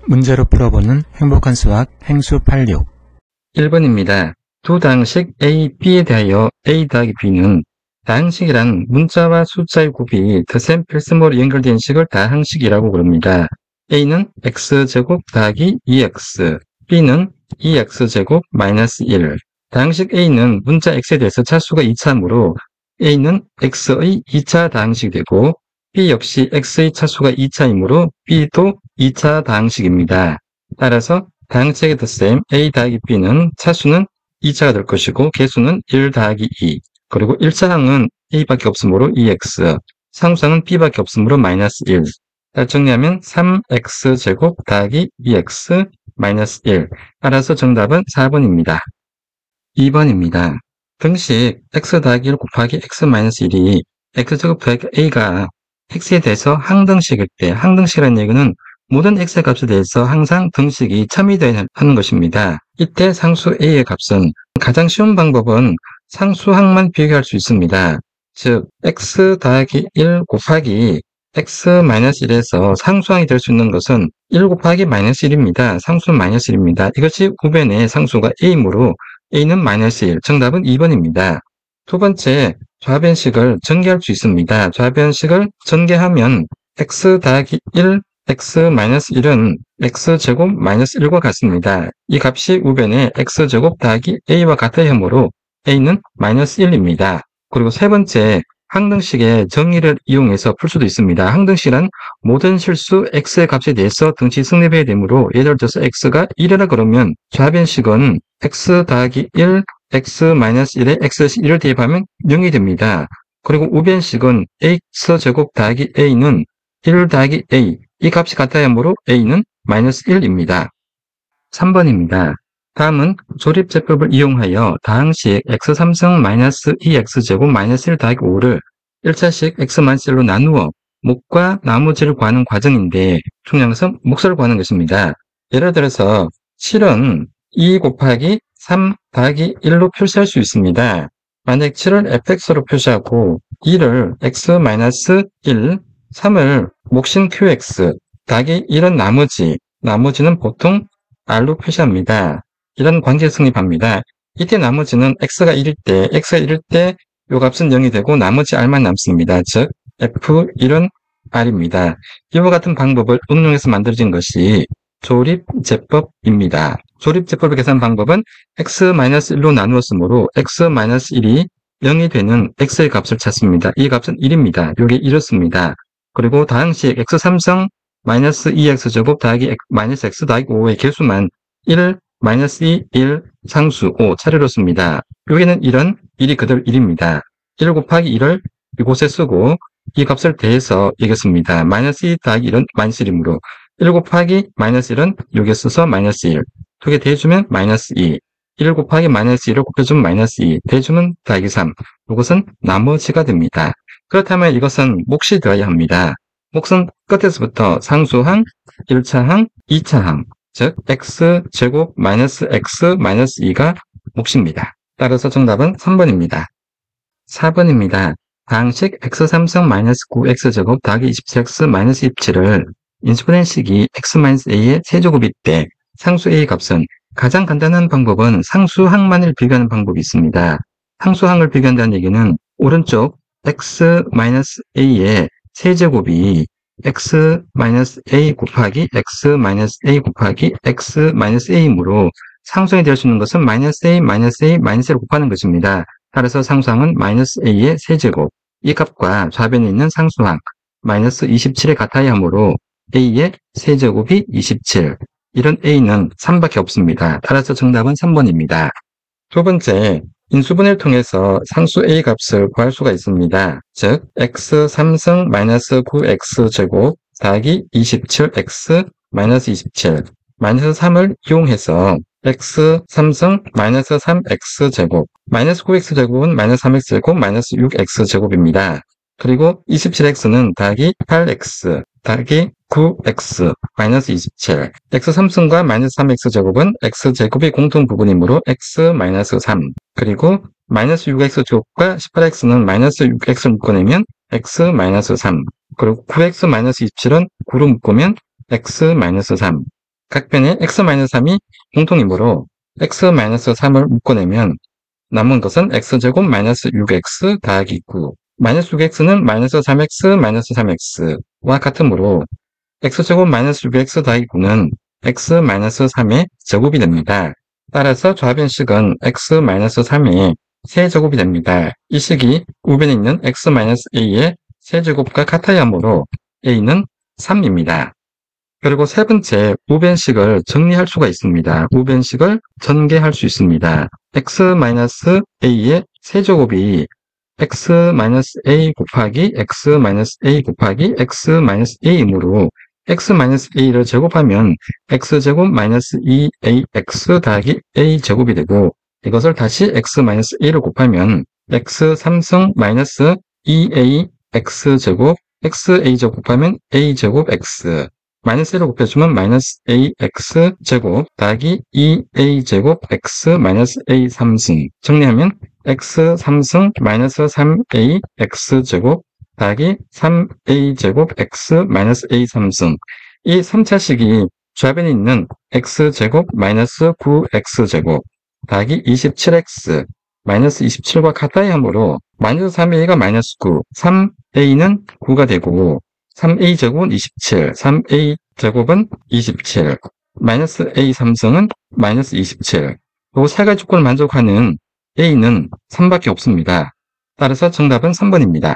문제로 풀어보는 행복한 수학 행수 86. 1번입니다. 두 다항식 A, B에 대하여 A 더하기 B는 다항식이란 문자와 숫자의 곱이 덧셈 필수모로 연결된 식을 다항식이라고 부릅니다. A는 x제곱 더하기 2x, B는 2x제곱 마이너스 1. 다항식 A는 문자 x에 대해서 차수가 2차이므로 A는 x의 2차 다항식이 되고 B 역시 x의 차수가 2차이므로 B도 2차 다항식입니다. 따라서 다항식의 덧셈 A 더하기 B는 차수는 2차가 될 것이고 개수는 1 더하기 2, 그리고 1차항은 A밖에 없으므로 2x, 상수항은 B밖에 없으므로 마이너스 1. 정리하면 3x제곱 더하기 2x 마이너스 1. 따라서 정답은 4번입니다. 2번입니다. 등식 x 더하기 1 곱하기 x 마이너스 1이 x제곱 더하기 a가 x에 대해서 항등식일 때, 항등식이라는 얘기는 모든 x의 값에 대해서 항상 등식이 첨의되어야 하는 것입니다. 이때 상수 a의 값은 가장 쉬운 방법은 상수항만 비교할 수 있습니다. 즉 x 더하기 1 곱하기 x-1에서 상수항이 될 수 있는 것은 1 곱하기 마이너스 1입니다. 상수는 마이너스 1입니다. 이것이 우변의 상수가 a이므로 a는 마이너스 1. 정답은 2번입니다. 두 번째, 좌변식을 전개할 수 있습니다. 좌변식을 전개하면 x 더하기 1, x-1은 x제곱 마이너스 1과 같습니다. 이 값이 우변의 x제곱 더하기 a와 같아야 하므로 a는 마이너스 1입니다. 그리고 세 번째, 항등식의 정의를 이용해서 풀 수도 있습니다. 항등식은 모든 실수 x의 값에 대해서 등식 승립해야 되므로 예를 들어서 x가 1이라 그러면 좌변식은 x 더하기 1, x-1에 x-1을 대입하면 0이 됩니다. 그리고 우변식은 x제곱 더하기 a는 1 더하기 a, 이 값이 같아야 하므로 a는 마이너스 1입니다. 3번입니다. 다음은 조립제법을 이용하여 다항식 x3승 마이너스 2x제곱 마이너스 1 더하기 5를 1차식 x-1로 나누어 목과 나머지를 구하는 과정인데 중요한 몫을 구하는 것입니다. 예를 들어서 7은 2 곱하기 3 더하기 1로 표시할 수 있습니다. 만약 7을 fx로 표시하고 2를 x-1, 3을 몫인 qx 더하기 1은 나머지는 보통 r로 표시합니다. 이런 관계 성립합니다. 이때 나머지는 x가 1일 때 이 값은 0이 되고 나머지 r만 남습니다. 즉 f1은 r입니다. 이와 같은 방법을 응용해서 만들어진 것이 조립제법입니다. 조립제법을 계산 방법은 x-1로 나누었으므로 x-1이 0이 되는 x의 값을 찾습니다. 이 값은 1입니다. 이게 이렇습니다. 그리고 다항식 x3승 마이너스 2x제곱 더하기 마이너스 x 더하기 5의 개수만 1, 마이너스 2, 1, 상수 5 차례로 씁니다. 여기는 1은 1이 그대로 1입니다. 1 곱하기 1을 이곳에 쓰고 이 값을 대해서 이겼습니다. 마이너스 2 더하기 1은 마이너스 1이므로 1 곱하기 마이너스 1은 여기에 써서 마이너스 1. 두 개 대주면 마이너스 2. 1 곱하기 마이너스 1을 곱해주면 마이너스 2. 대주면 더하기 3. 이것은 나머지가 됩니다. 그렇다면 이것은 몫이 되어야 합니다. 몫은 끝에서부터 상수항, 1차항, 2차항, 즉 x제곱 마이너스 x 마이너스 2가 몫입니다. 따라서 정답은 3번입니다. 4번입니다. 다항식 x3승 마이너스 9x제곱 더하기 27x 마이너스 27을 인수분해 식이 x-a의 세제곱일 때 상수 a의 값은 가장 간단한 방법은 상수항만을 비교하는 방법이 있습니다. 상수항을 비교한다는 얘기는 오른쪽 x-a의 세제곱이 x-a 곱하기 x-a 곱하기 x-a이므로 상수항이 될 수 있는 것은 -a, -a, -a를 곱하는 것입니다. 따라서 상수항은 -a의 세제곱, 이 값과 좌변에 있는 상수항 -27에 같아야 하므로 a의 세제곱이 27, 이런 a는 3밖에 없습니다. 따라서 정답은 3번입니다. 두 번째, 인수분해를 통해서 상수 a 값을 구할 수가 있습니다. 즉 x3승 마이너스 9x제곱 더하기 27x 마이너스 27 마이너스 3을 이용해서 x3승 마이너스 3x제곱 마이너스 9x제곱은 마이너스 3x제곱 마이너스 6x제곱입니다. 그리고 27x는 더하기 8x 더하기 9x 마이너스 27 x3승과 마이너스 3x제곱은 x제곱이 공통 부분이므로 x 마이너스 3 그리고 마이너스 6x제곱과 18x는 마이너스 6x를 묶어내면 x 마이너스 3 그리고 9x 마이너스 27은 9로 묶으면 x 마이너스 3 각 변에 x-3이 공통이므로 x-3을 묶어내면 남은 것은 x제곱 마이너스 6x 더하기 9. 마이너스 6x는 마이너스 3x 마이너스 3x와 같으므로 x제곱 마이너스 6x 더하기 9는 x 마이너스 3의 제곱이 됩니다. 따라서 좌변식은 x 마이너스 3의 세제곱이 됩니다. 이 식이 우변에 있는 x 마이너스 a의 세제곱과 같아야 하므로 a는 3입니다. 그리고 세 번째, 우변식을 정리할 수가 있습니다. 우변식을 전개할 수 있습니다. x-a의 세제곱이 x-a 곱하기 x-a 곱하기 x-a이므로 x-a를 제곱하면 x제곱 마이너스 2ax 더하기 a제곱이 되고 이것을 다시 x-a를 곱하면 x3승 마이너스 2ax제곱 xa제곱 곱하면 a제곱 x 마이너스 1을 곱해주면 마이너스 ax제곱 더하기 2a제곱 x 마이너스 a3승 정리하면 x3승 마이너스 3ax제곱 더하기 3a제곱 x 마이너스 a3승 이 3차식이 좌변에 있는 x제곱 마이너스 9x제곱 더하기 27x 마이너스 27과 같아야 하므로 마이너스 3a가 마이너스 9, 3a는 9가 되고 3a제곱은 27, 3a제곱은 27, 마이너스 a3승은 마이너스 27. 이 세 가지 조건을 만족하는 a는 3밖에 없습니다. 따라서 정답은 3번입니다.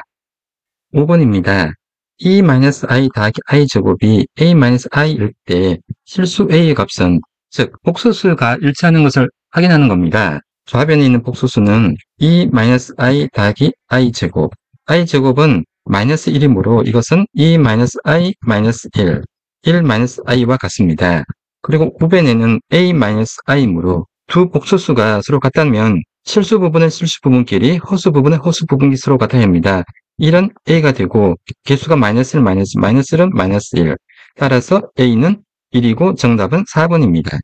5번입니다. e-i 더하기 i제곱이 a-i일 때 실수 a의 값은 즉 복소수가 일치하는 것을 확인하는 겁니다. 좌변에 있는 복소수는 e-i 더하기 i제곱 i제곱은 마이너스 1이므로 이것은 e-i 마이너스 1, 1-i와 같습니다. 그리고 우변에는 a-i이므로 두 복소수가 서로 같다면 실수 부분은 실수 부분끼리, 허수 부분은 허수 부분끼리 서로 같아야 합니다. 1은 a가 되고 개수가 마이너스 1, 마이너스 1은 마이너스 1. 따라서 a는 1이고 정답은 4번입니다.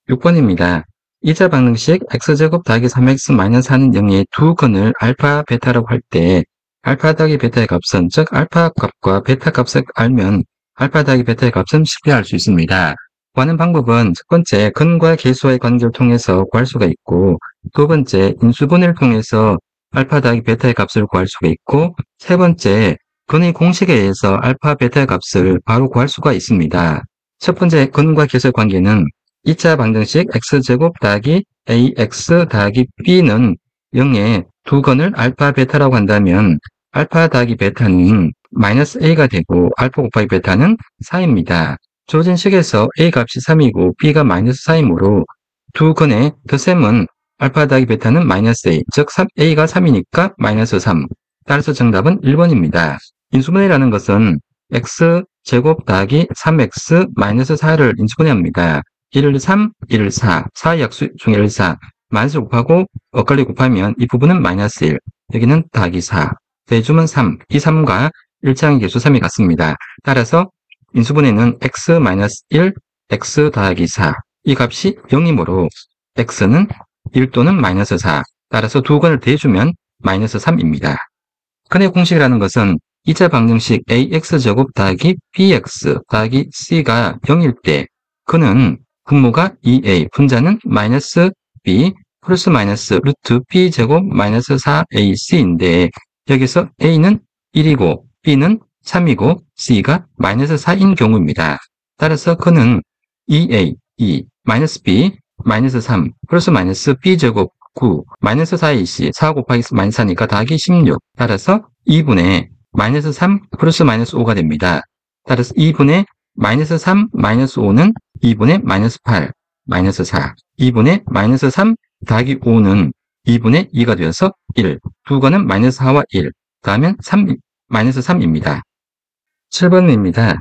6번입니다. 이자 방정식 x제곱 더하기 3x 마이너스 4는 0의 두 근을 알파, 베타라고 할 때 알파 더하기 베타의 값은 즉 알파 값과 베타 값을 알면 알파 더하기 베타의 값은 쉽게 알 수 있습니다. 구하는 방법은 첫 번째 근과 계수와의 관계를 통해서 구할 수가 있고 두 번째 인수분해를 통해서 알파 더하기 베타의 값을 구할 수가 있고 세 번째 근의 공식에 의해서 알파 베타의 값을 바로 구할 수가 있습니다. 첫 번째 근과 계수의 관계는 2차 방정식 x제곱 더하기 ax 더하기 b는 0의 두 근을 알파 베타라고 한다면 알파 더하기 베타는 마이너스 a가 되고 알파 곱하기 베타는 4입니다. 주어진 식에서 a 값이 3이고 b가 마이너스 4이므로 두 근의 덧셈은 알파 더하기 베타는 마이너스 a, 즉 a가 3이니까 마이너스 3. 따라서 정답은 1번입니다. 인수분해라는 것은 x제곱 더하기 3x 마이너스 4를 인수분해합니다. 1을 3, 1을 4, 4의 약수 중에 1을 4, 마이너스 곱하고 엇갈리 곱하면 이 부분은 마이너스 1, 여기는 더하기 4, 대주면 3, 이 3과 일치하는 개수 3이 같습니다. 따라서 인수분해는 x-1, x 더하기 4, 이 값이 0이므로 x는 1 또는 마이너스 4, 따라서 두 근을 대주면 마이너스 3입니다. 근의 공식이라는 것은 2차 방정식 ax제곱 더하기 bx 더하기 c가 0일 때 근은 분모가 2a, 분자는 마이너스 b 플러스 마이너스 루트 b제곱 마이너스 4ac인데 여기서 a는 1이고 b는 3이고 c가 마이너스 4인 경우입니다. 따라서 근은 2a, 2, 마이너스 b, 마이너스 3, 플러스 마이너스 b제곱 9, 마이너스 4ac, 4 곱하기 마이너스 4니까 더하기 16. 따라서 2분의 마이너스 3 플러스 마이너스 5가 됩니다. 따라서 2분의 마이너스 3 마이너스 5는 2분의 마이너스 8, 마이너스 4. 2분의 마이너스 3 더하기 5는 2분의 2가 되어서 1. 두 건은 마이너스 4와 1. 더하면 3, 마이너스 3입니다. 7번입니다.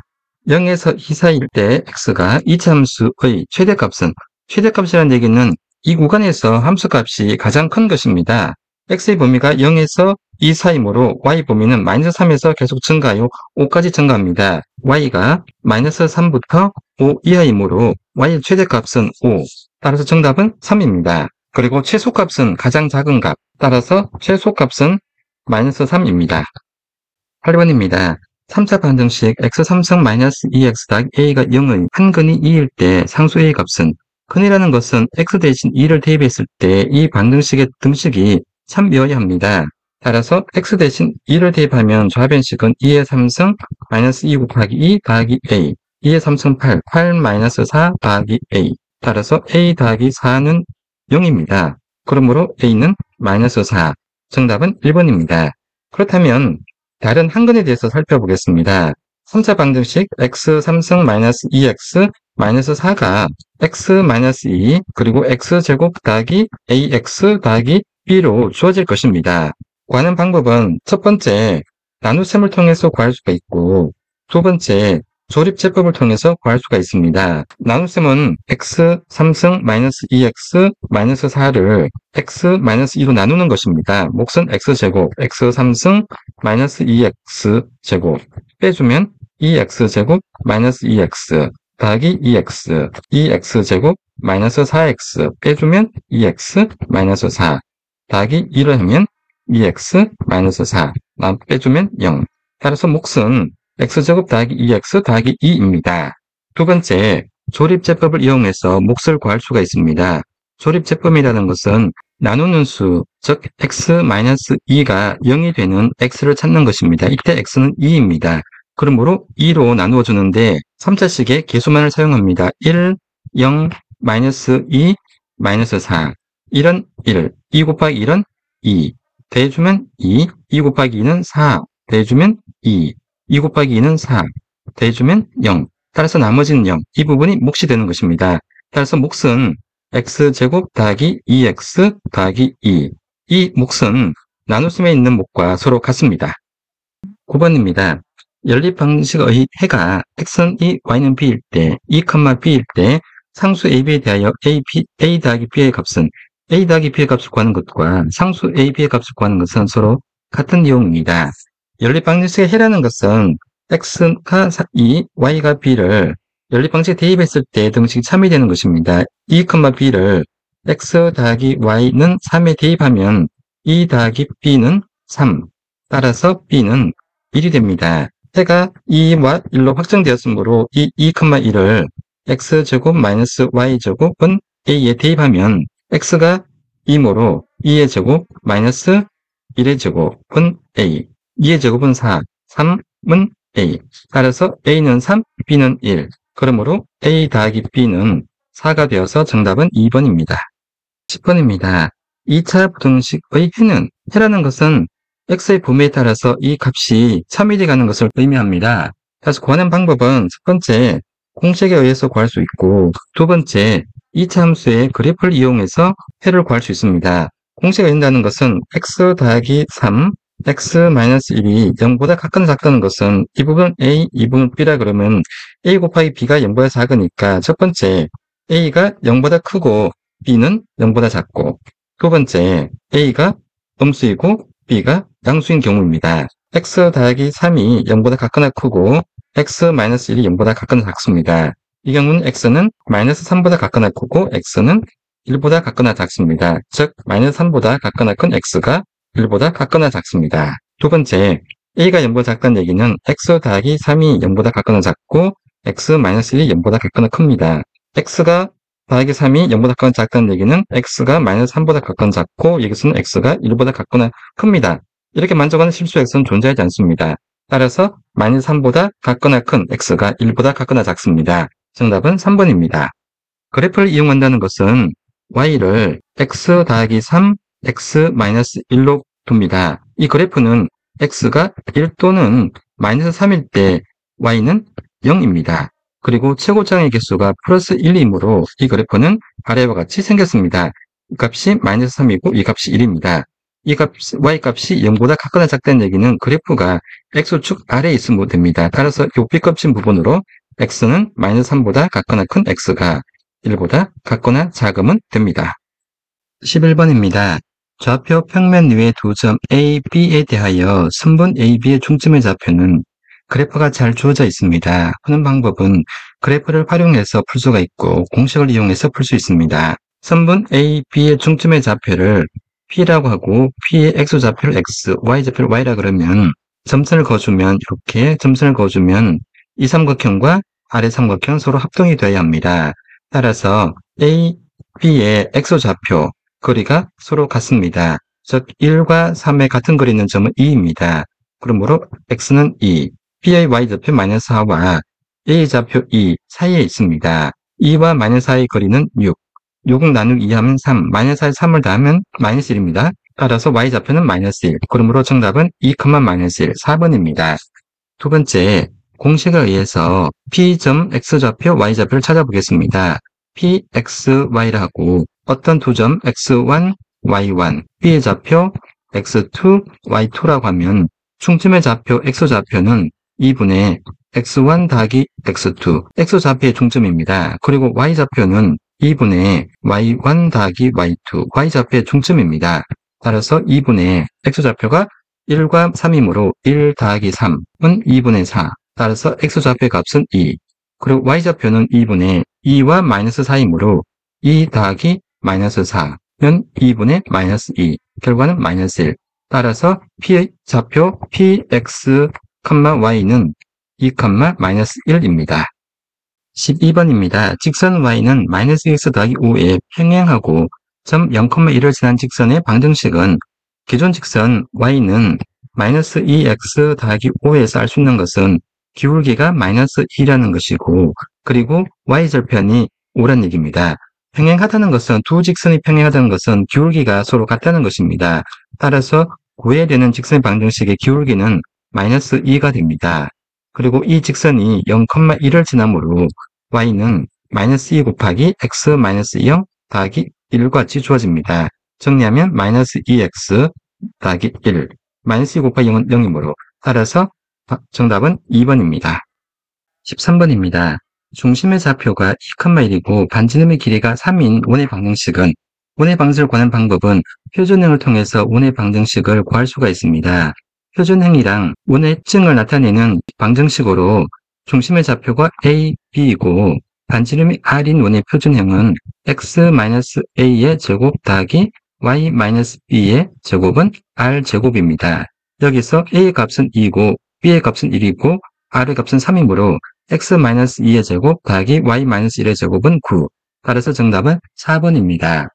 0에서 2 사이일 때 x가 이차함수의 최대값은 최대값이라는 얘기는 이 구간에서 함수값이 가장 큰 것입니다. x의 범위가 0에서 2 사이므로 y 범위는 마이너스 3에서 계속 증가하여 5까지 증가합니다. y가 마이너스 3부터 5 이하이므로 y의 최대값은 5. 따라서 정답은 3입니다. 그리고 최소값은 가장 작은 값. 따라서 최소값은 마이너스 3입니다. 8번입니다. 3차 반등식 x3승 마이너스 2x 더하기 a가 0의 한근이 2일 때 상수 a 값은, 근이라는 것은 x 대신 2를 대입했을 때 이 반등식의 등식이 3이어야 합니다. 따라서 x 대신 2를 대입하면 좌변식은 2의 3승 마이너스 2 곱하기 2 더하기 a, 2의 3승 8, 8 마이너스 4 더하기 a. 따라서 a 더하기 4는 0입니다. 그러므로 a는 마이너스 4. 정답은 1번입니다. 그렇다면 다른 한근에 대해서 살펴보겠습니다. 3차 방정식 x 3승 마이너스 2x 마이너스 4가 x 마이너스 2 그리고 x제곱 더하기 ax 더하기 b로 주어질 것입니다. 구하는 방법은 첫 번째, 나눗셈을 통해서 구할 수가 있고, 두 번째, 조립제법을 통해서 구할 수가 있습니다. 나눗셈은 x 3승 마이너스 2x 마이너스 4를 x 마이너스 2로 나누는 것입니다. 몫은 x제곱, x 3승 마이너스 2x 제곱 빼주면 2x 제곱 마이너스 2x 더하기 2x, 2x 제곱 마이너스 4x 빼주면 2x 마이너스 4 더하기 2를 하면 2x 마이너스 4 빼주면 0. 따라서 몫은 x제곱 더하기 2x 더하기 2입니다. 두 번째, 조립제법을 이용해서 몫을 구할 수가 있습니다. 조립제법이라는 것은 나누는 수, 즉 x-2가 0이 되는 x를 찾는 것입니다. 이때 x는 2입니다. 그러므로 2로 나누어 주는데 3차식의 계수만을 사용합니다. 1, 0, 마이너스 2, 마이너스 4. 1은 1, 2 곱하기 1은 2. 대주면 2, 2 곱하기 2는 4. 대주면 2, 2 곱하기 2는 4. 대주면 0. 따라서 나머지는 0. 이 부분이 몫이 되는 것입니다. 따라서 몫은 x제곱 더하기 2x 더하기 2. 이 몫은 나눗셈에 있는 몫과 서로 같습니다. 9번입니다. 연립 방식의 해가 x는 2, y는 b일 때, 2, b일 때 상수 ab에 대하여 a 더하기 b의 값은 a 더하기 b의 값을 구하는 것과 상수 a, b의 값을 구하는 것은 서로 같은 내용입니다. 연립 방식의 해라는 것은 x가 2, y가 b를 연립 방식에 대입했을 때 등식이 3이 되는 것입니다. 2, b를 x 더하기 y는 3에 대입하면 2 더하기 b는 3. 따라서 b는 1이 됩니다. 해가 2와 1로 확정되었으므로 이 2,1을 x제곱 마이너스 y제곱은 a에 대입하면 x가 2모로 2의 제곱 마이너스 1의 제곱은 a, 2의 제곱은 4, 3은 a. 따라서 a는 3, b는 1. 그러므로 a 더하기 b는 4가 되어서 정답은 2번입니다. 10번입니다. 2차 부등식의 해라는 것은 x의 범위에 따라서 이 값이 3이 돼가는 것을 의미합니다. 그래서 구하는 방법은 첫 번째, 공식에 의해서 구할 수 있고, 두 번째, 2차 함수의 그래프를 이용해서 해를 구할 수 있습니다. 공식에 의한다는 것은 x 더하기 3, x-1이 0보다 같거나 작다는 것은 이 부분 a, 이 부분 b라 그러면 a 곱하기 b가 0보다 작으니까 첫 번째, a가 0보다 크고 b는 0보다 작고, 두 번째, a가 음수이고 b가 양수인 경우입니다. x 더하기 3이 0보다 같거나 크고 x-1이 0보다 같거나 작습니다. 이 경우는 x는 마이너스 3보다 같거나 크고 x는 1보다 같거나 작습니다. 즉 마이너스 3보다 같거나 큰 x가 1보다 같거나 작습니다. 두 번째, a가 0보다 작다는 얘기는 x 더하기 3이 0보다 같거나 작고 x-1이 0보다 같거나 큽니다. x가 더하기 3이 0보다 같거나 작다는 얘기는 x가 마이너스 3보다 같거나 작고 여기서는 x가 1보다 같거나 큽니다. 이렇게 만족하는 실수 x는 존재하지 않습니다. 따라서 마이너스 3보다 같거나 큰 x가 1보다 같거나 작습니다. 정답은 3번입니다. 그래프를 이용한다는 것은 y를 x 더하기 3, x-1로 둡니다. 이 그래프는 x가 1 또는 마이너스 3일 때 y는 0입니다. 그리고 최고장의 개수가 플러스 1이므로 이 그래프는 아래와 같이 생겼습니다. 이 값이 마이너스 3이고 이 값이 1입니다. 이 값, y값이 0보다 같거나 작다는 얘기는 그래프가 x축 아래에 있으면 됩니다. 따라서 이 삐껍진 부분으로 x는 마이너스 3보다 같거나 큰 x가 1보다 같거나 작으면 됩니다. 11번입니다. 좌표 평면 위의 두 점 A, B에 대하여 선분 A, B의 중점의 좌표는 그래프가 잘 주어져 있습니다. 푸는 방법은 그래프를 활용해서 풀 수가 있고 공식을 이용해서 풀 수 있습니다. 선분 A, B의 중점의 좌표를 P라고 하고 P의 X좌표를 X, Y좌표를 Y라 그러면 점선을 그어주면 이렇게 점선을 그어주면 이 삼각형과 아래 삼각형 서로 합동이 되어야 합니다. 따라서 A, B의 X좌표 거리가 서로 같습니다. 즉 1과 3의 같은 거리 있는 점은 2입니다. 그러므로 X는 2, B의 Y좌표 마이너스 4와 A좌표 2 사이에 있습니다. 2와 마이너스 4의 거리는 6, 6을 나누기 2하면 3, 마이너스 4에 3을 더하면 마이너스 1입니다. 따라서 Y좌표는 마이너스 1, 그러므로 정답은 2, 마이너스 1, 4번입니다. 두 번째, 공식에 의해서 P점X좌표 Y좌표를 찾아보겠습니다. PXY라고 어떤 두 점 X1, Y1, B의 좌표 X2, Y2라고 하면 중점의 좌표 X좌표는 2분의 X1 더하기 X2, X좌표의 중점입니다. 그리고 Y좌표는 2분의 Y1 더하기 Y2, Y좌표의 중점입니다. 따라서 2분의 X좌표가 1과 3이므로 1 더하기 3은 2분의 4. 따라서 X좌표의 값은 2. 그리고 Y좌표는 2분의 2와 마이너스 4이므로 2 더하기 마이너스 4는 2분의 마이너스 2. 결과는 마이너스 1. 따라서 P좌표 PX, Y는 2, 마이너스 1입니다. 12번입니다. 직선 Y는 마이너스 x 더하기 5에 평행하고 점 0,1을 지난 직선의 방정식은 기존 직선 Y는 마이너스 2x 더하기 5에서 알 수 있는 것은 기울기가 마이너스 2라는 것이고 그리고 Y절편이 5란 얘기입니다. 평행하다는 것은 두 직선이 평행하다는 것은 기울기가 서로 같다는 것입니다. 따라서 구해되는 직선의 방정식의 기울기는 마이너스 2가 됩니다. 그리고 이 직선이 0,1을 지나므로 Y는 마이너스 2 곱하기 x 마이너스 0 더하기 1과 같이 주어집니다. 정리하면 마이너스 2x 더하기 1, 마이너스 2 곱하기 0은 0이므로 따라서 정답은 2번입니다. 13번입니다. 중심의 좌표가 2,1이고 반지름의 길이가 3인 원의 방정식은 원의 방정식을 구하는 방법은 표준행을 통해서 원의 방정식을 구할 수가 있습니다. 표준행이랑 원의 특징을 나타내는 방정식으로 중심의 좌표가 A, B이고 반지름이 R인 원의 표준형은 X-A의 제곱 더하기 Y-B의 제곱은 R제곱입니다. 여기서 A의 값은 2고 B의 값은 1이고 R의 값은 3이므로 X-2의 제곱 더하기 Y-1의 제곱은 9. 따라서 정답은 4번입니다.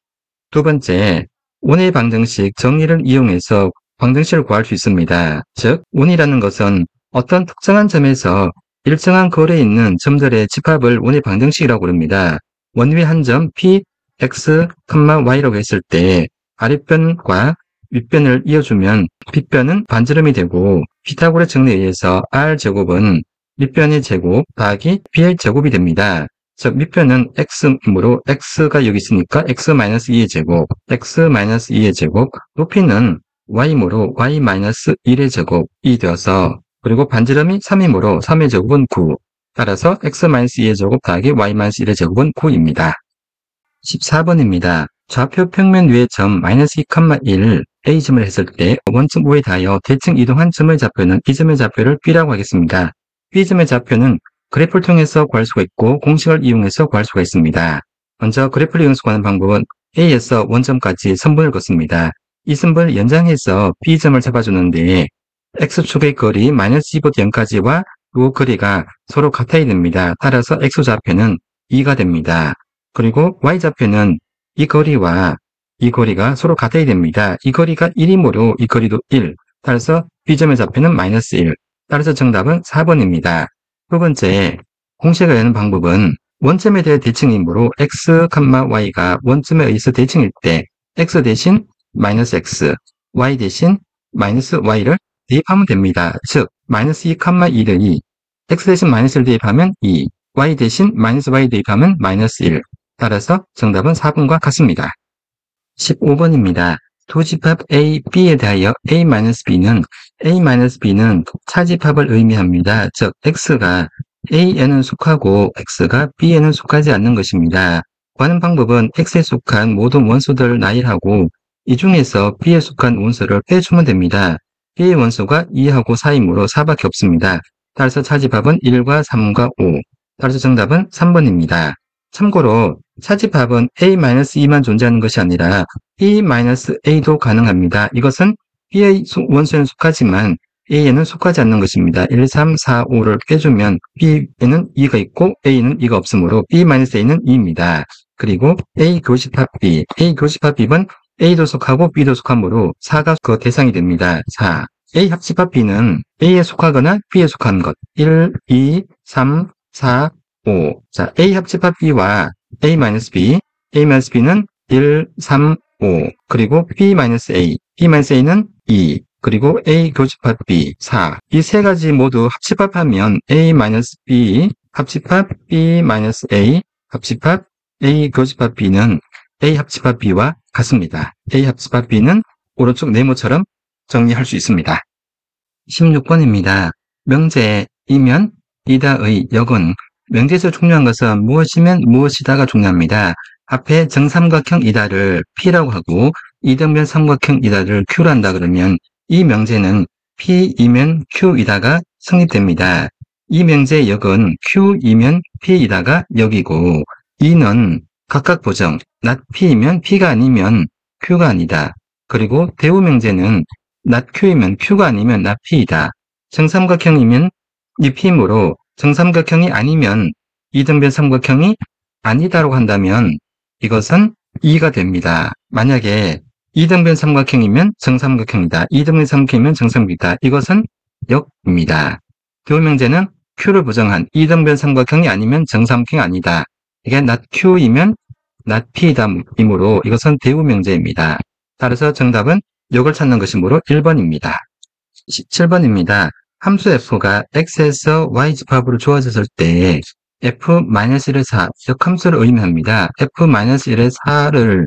두 번째, 원의 방정식 정리를 이용해서 방정식을 구할 수 있습니다. 즉, 원이라는 것은 어떤 특정한 점에서 일정한 거리에 있는 점들의 집합을 원의 방정식이라고 부릅니다. 원 위 한 점 P, X, Y라고 했을 때 아랫변과 윗변을 이어주면 빗변은 반지름이 되고 피타고라스 정리에 의해서 R제곱은 밑변의 제곱 더하기 B의 제곱이 됩니다. 즉 밑변은 X이므로 X가 여기 있으니까 X-2의 제곱, X-2의 제곱, 높이는 Y이므로 Y-1의 제곱이 되어서 그리고 반지름이 3이므로 3의 제곱은 9. 따라서 X-2의 제곱 더하기 Y-1의 제곱은 9입니다. 14번입니다. 좌표 평면 위의 점 -2,1 A점을 했을 때 원점 O에 닿아 대칭 이동한 점의 좌표는 이 점의 좌표를 B라고 하겠습니다. B점의 좌표는 그래프를 통해서 구할 수가 있고 공식을 이용해서 구할 수가 있습니다. 먼저 그래프를 이용해서 구하는 방법은 A에서 원점까지 선분을 긋습니다. 이 선분을 연장해서 B점을 잡아주는데 X축의 거리 -2부터 0까지와 이 거리가 서로 같아야 됩니다. 따라서 X좌표는 2가 됩니다. 그리고 Y좌표는 이 거리와 이 거리가 서로 같아야 됩니다. 이 거리가 1이므로 이 거리도 1. 따라서 B점의 좌표는 -1. 따라서 정답은 4번입니다. 두 번째, 공식을 내는 방법은 원점에 대해 대칭이므로 X, Y가 원점에 의해서 대칭일 때 X 대신 -X, Y 대신 -Y를 대입하면 됩니다. 즉, -2,1의 X 대신 -1을 대입하면 2, Y 대신 -Y 대입하면 -1. 따라서 정답은 4번과 같습니다. 15번입니다. 두 집합 A, B에 대하여 A-B는 차집합을 의미합니다. 즉, X가 A에는 속하고 X가 B에는 속하지 않는 것입니다. 구하는 방법은 X에 속한 모든 원소들을 나열하고 이 중에서 B에 속한 원소를 빼주면 됩니다. B의 원소가 2하고 4이므로 4밖에 없습니다. 따라서 차집합은 1과 3과 5. 따라서 정답은 3번입니다. 참고로 차집합은 A-2만 존재하는 것이 아니라 B-A도 가능합니다. 이것은 B의 원소에는 속하지만 A에는 속하지 않는 것입니다. 1, 3, 4, 5를 빼주면 B에는 2가 있고 A는 2가 없으므로 B-A는 2입니다. 그리고 A 교집합 B, A 교집합 B는 A도 속하고 B도 속하므로 4가 그 대상이 됩니다. 4. A 합집합 B는 A에 속하거나 B에 속한 것. 1, 2, 3, 4, 5. 자, A 합집합 B와 A-B, A-B는 1, 3, 5. 그리고 B-A, B-A는 2. 그리고 A 교집합 B, 4. 이 세 가지 모두 합집합하면 A-B, 합집합 B-A, 합집합 A 교집합 B는 A 합집합 B와 같습니다. A 합집합 B는 오른쪽 네모처럼 정리할 수 있습니다. 16번입니다. 명제이면 이다의 역은 명제에서 중요한 것은 무엇이면 무엇이다가 중요합니다. 앞에 정삼각형 이다를 P라고 하고 이등변 삼각형 이다를 Q로 한다 그러면 이 명제는 P이면 Q이다가 성립됩니다. 이 명제의 역은 Q이면 P이다가 역이고 이는 각각 보정, not P이면 P가 아니면 Q가 아니다. 그리고 대우 명제는 not Q이면 Q가 아니면 not P이다. 정삼각형이면 이 P이므로 정삼각형이 아니면 이등변 삼각형이 아니다라고 한다면 이것은 2가 됩니다. 만약에 이등변 삼각형이면 정삼각형이다. 이등변 삼각형이면 정삼각형이다. 이것은 역입니다. 대우 명제는 Q를 부정한 이등변 삼각형이 아니면 정삼각형이 아니다. 이게 not Q이면 not P이므로 이것은 대우 명제입니다. 따라서 정답은 역을 찾는 것이므로 1번입니다. 17번입니다. 함수 f가 x에서 y집합으로 주어졌을 때 f-1의 4, 역함수를 의미합니다. f-1의 4를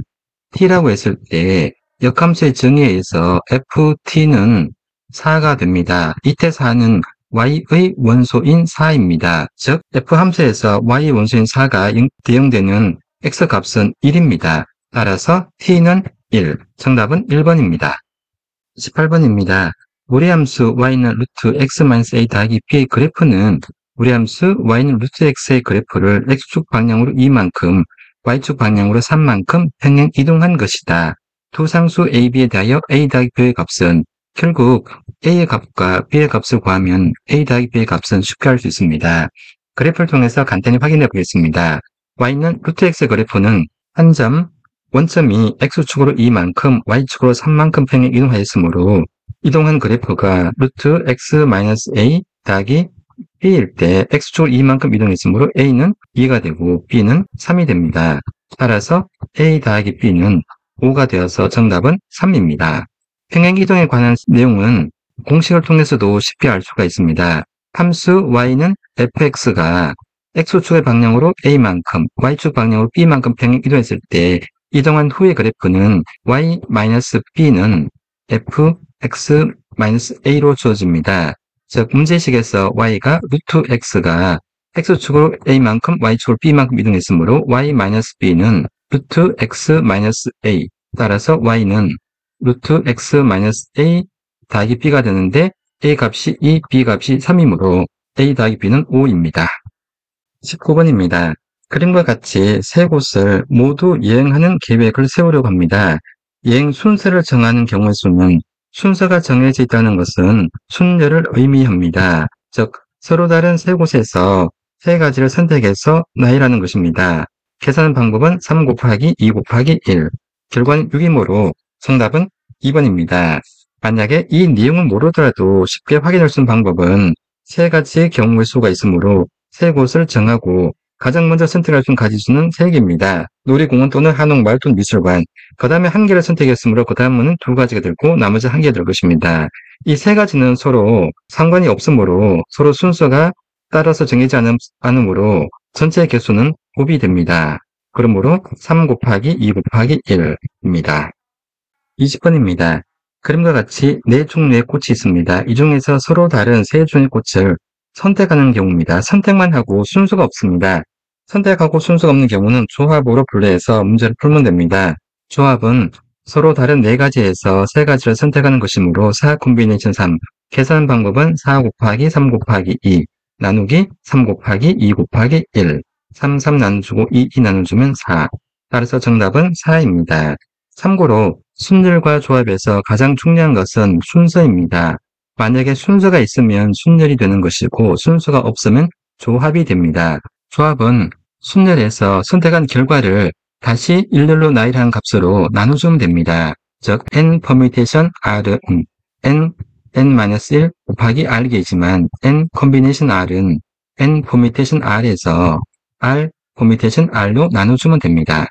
t라고 했을 때 역함수의 정의에 의해서 ft는 4가 됩니다. 이때 4는 y의 원소인 4입니다. 즉 f함수에서 y의 원소인 4가 대응되는 x 값은 1입니다. 따라서 t는 1. 정답은 1번입니다. 18번입니다. 무리함수 y는 루트 x-a 더하기 b의 그래프는 무리함수 y는 루트 x의 그래프를 x축 방향으로 2만큼 y축 방향으로 3만큼 평행 이동한 것이다. 두 상수 a, b에 대하여 a 더하기 b의 값은 결국 a의 값과 b의 값을 구하면 a 더하기 b의 값은 쉽게 할 수 있습니다. 그래프를 통해서 간단히 확인해 보겠습니다. y는 루트 x의 그래프는 한 점, 원점이 x축으로 2만큼 y축으로 3만큼 평행 이동하였으므로 이동한 그래프가 루트 x-a 더하기 b일 때 x축으로 2만큼 이동했으므로 a는 2가 되고 b는 3이 됩니다. 따라서 a 더하기 b는 5가 되어서 정답은 3입니다. 평행 이동에 관한 내용은 공식을 통해서도 쉽게 알 수가 있습니다. 함수 y는 fx가 x축의 방향으로 a만큼 y축 방향으로 b만큼 평행 이동했을 때 이동한 후의 그래프는 y-b는 fx-a로 주어집니다. 즉 문제식에서 y가 루트 x가 x축으로 a만큼 y축으로 b만큼 이동했으므로 y-b는 루트 x-a 따라서 y는 루트 x-a 더하기 b가 되는데 a 값이 2, b 값이 3이므로 a 더하기 b는 5입니다. 19번입니다. 그림과 같이 세 곳을 모두 여행하는 계획을 세우려고 합니다. 여행 순서를 정하는 경우의 수는 순서가 정해져 있다는 것은 순례를 의미합니다. 즉 서로 다른 세 곳에서 세 가지를 선택해서 나열하는 것입니다. 계산 방법은 3 곱하기 2 곱하기 1. 결과는 6이므로 정답은 2번입니다. 만약에 이 내용을 모르더라도 쉽게 확인할 수 있는 방법은 세 가지의 경우의 수가 있으므로 세 곳을 정하고 가장 먼저 선택할 수 있는 가지수는 3개입니다. 놀이공원 또는 한옥마을 또는 미술관. 그 다음에 한 개를 선택했으므로 그 다음은 2가지가 되고 나머지 1개 될 것입니다. 이 세 가지는 서로 상관이 없으므로 서로 순서가 따라서 정해지 않으므로 전체 개수는 곱이 됩니다. 그러므로 3 곱하기 2 곱하기 1입니다. 20번입니다. 그림과 같이 4종류의 꽃이 있습니다. 이 중에서 서로 다른 3종의 꽃을 선택하는 경우입니다. 선택만 하고 순서가 없습니다. 선택하고 순서가 없는 경우는 조합으로 분류해서 문제를 풀면 됩니다. 조합은 서로 다른 4가지에서 3가지를 선택하는 것이므로 4 콤비네이션 3. 계산 방법은 4 곱하기 3 곱하기 2 나누기 3 곱하기 2 곱하기 1. 3, 3 나눠주고 2, 2 나눠주면 4. 따라서 정답은 4입니다. 참고로 순들과 조합에서 가장 중요한 것은 순서입니다. 만약에 순서가 있으면 순열이 되는 것이고 순서가 없으면 조합이 됩니다. 조합은 순열에서 선택한 결과를 다시 일렬로 나열한 값으로 나눠주면 됩니다. 즉 n 퍼뮤테이션 r은 n-1 곱하기 r 게이지만 n 컨비네이션 r은 n 퍼뮤테이션 r에서 r 퍼뮤테이션 r로 나눠주면 됩니다.